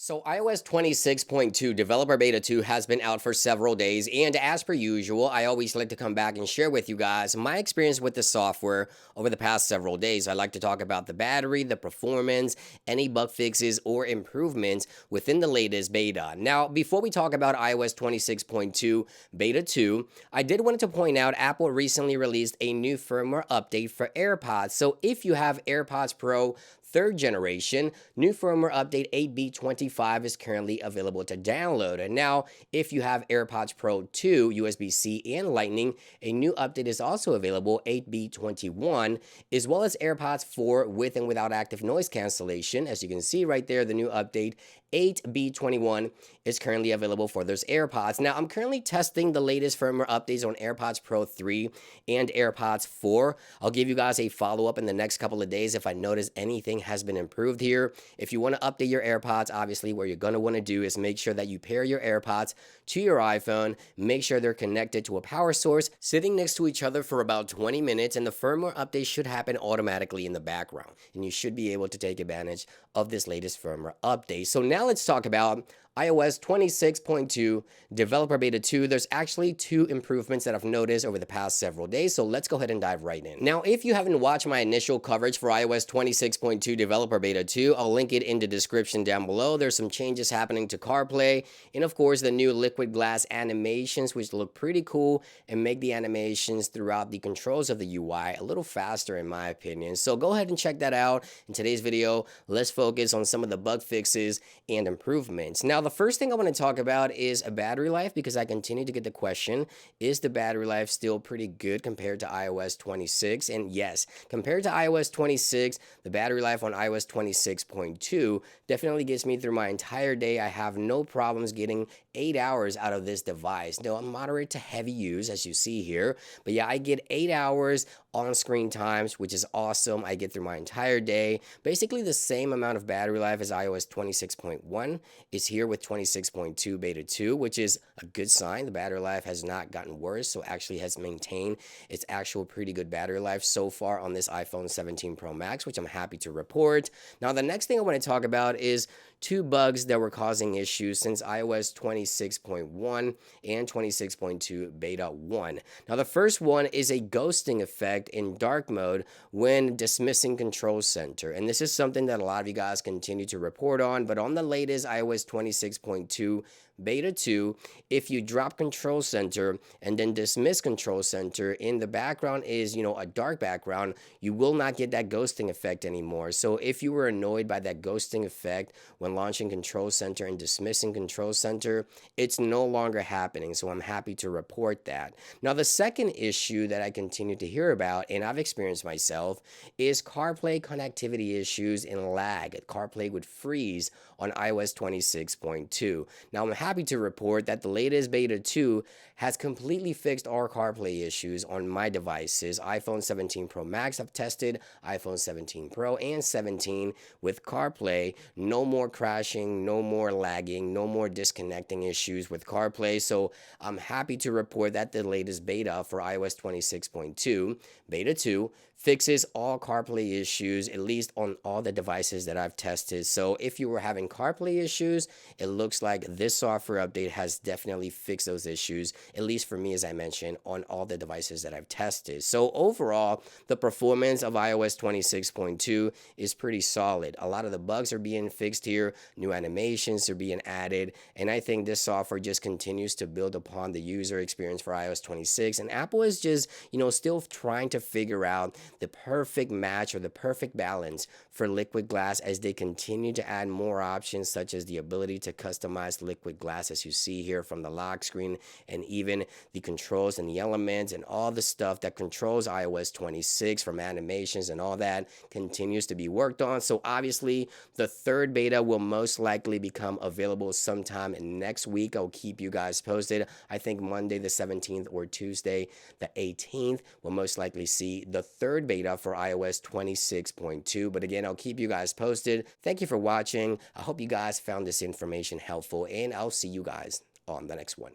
So iOS 26.2 Developer Beta 2 has been out for several days, and as per usual, I always like to come back and share with you guys my experience with the software over the past several days. I like to talk about the battery, the performance, any bug fixes or improvements within the latest beta. Now, before we talk about iOS 26.2 Beta 2, I did want to point out Apple recently released a new firmware update for AirPods. So if you have AirPods Pro third generation, new firmware update 8B25 is currently available to download. And now, if you have AirPods Pro 2, USB-C, and Lightning, a new update is also available, 8B21, as well as AirPods 4 with and without active noise cancellation. As you can see right there, the new update 8B21 is currently available for those AirPods. Now, I'm currently testing the latest firmware updates on AirPods Pro 3 and AirPods 4. I'll give you guys a follow-up in the next couple of days if I notice anything has been improved here. If you want to update your AirPods, obviously what you're going to want to do is make sure that you pair your AirPods to your iPhone, make sure they're connected to a power source, sitting next to each other for about 20 minutes, and the firmware update should happen automatically in the background, and you should be able to take advantage of this latest firmware update. So now let's talk about iOS 26.2 Developer Beta 2. There's actually two improvements that I've noticed over the past several days, so let's go ahead and dive right in. Now, if you haven't watched my initial coverage for iOS 26.2 Developer Beta 2, I'll link it in the description down below. There's some changes happening to CarPlay, and of course the new liquid glass animations, which look pretty cool and make the animations throughout the controls of the UI a little faster in my opinion. So go ahead and check that out. In today's video, let's focus on some of the bug fixes and improvements. Now, the first thing I want to talk about is a battery life, because I continue to get the question, is the battery life still pretty good compared to iOS 26? And yes, compared to iOS 26, the battery life on iOS 26.2 definitely gets me through my entire day. I have no problems getting 8 hours out of this device. No, I'm moderate to heavy use, as you see here, but yeah, I get 8 hours on screen times, which is awesome. I get through my entire day. Basically the same amount of battery life as iOS 26.1 is here with 26.2 Beta 2, which is a good sign. The battery life has not gotten worse, so actually has maintained its actual pretty good battery life so far on this iPhone 17 Pro Max, which I'm happy to report. Now, the next thing I want to talk about is two bugs that were causing issues since iOS 26.1 and 26.2 Beta 1. Now, the first one is a ghosting effect in dark mode when dismissing Control Center. And this is something that a lot of you guys continue to report on, but on the latest iOS 26.2 Beta 2, if you drop Control Center and then dismiss Control Center, in the background is, a dark background, you will not get that ghosting effect anymore. So if you were annoyed by that ghosting effect when launching Control Center and dismissing Control Center, it's no longer happening. So I'm happy to report that. Now, the second issue that I continue to hear about, and I've experienced myself, is CarPlay connectivity issues and lag. CarPlay would freeze on iOS 26.2. Now, I'm happy to report that the latest Beta 2 has completely fixed all CarPlay issues on my devices. iPhone 17 Pro Max I've tested, iPhone 17 Pro and 17 with CarPlay. No more crashing, no more lagging, no more disconnecting issues with CarPlay. So I'm happy to report that the latest beta for iOS 26.2 Beta 2 fixes all CarPlay issues, at least on all the devices that I've tested. So if you were having CarPlay issues, it looks like this software update has definitely fixed those issues, at least for me, as I mentioned, on all the devices that I've tested. So overall, the performance of iOS 26.2 is pretty solid. A lot of the bugs are being fixed here, new animations are being added, and I think this software just continues to build upon the user experience for iOS 26, and Apple is just, still trying to figure out the perfect match or the perfect balance for liquid glass as they continue to add more options, such as the ability to customize liquid glass, as you see here from the lock screen, and even the controls and the elements and all the stuff that controls iOS 26 from animations and all that continues to be worked on. So obviously the third beta will most likely become available sometime next week. I'll keep you guys posted. I think Monday the 17th or Tuesday the 18th will most likely see the third beta for iOS 26.2. But again, I'll keep you guys posted. Thank you for watching. I hope you guys found this information helpful, and I'll see you guys on the next one.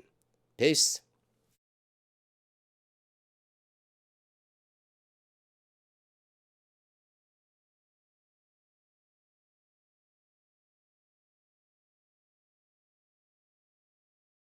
Peace.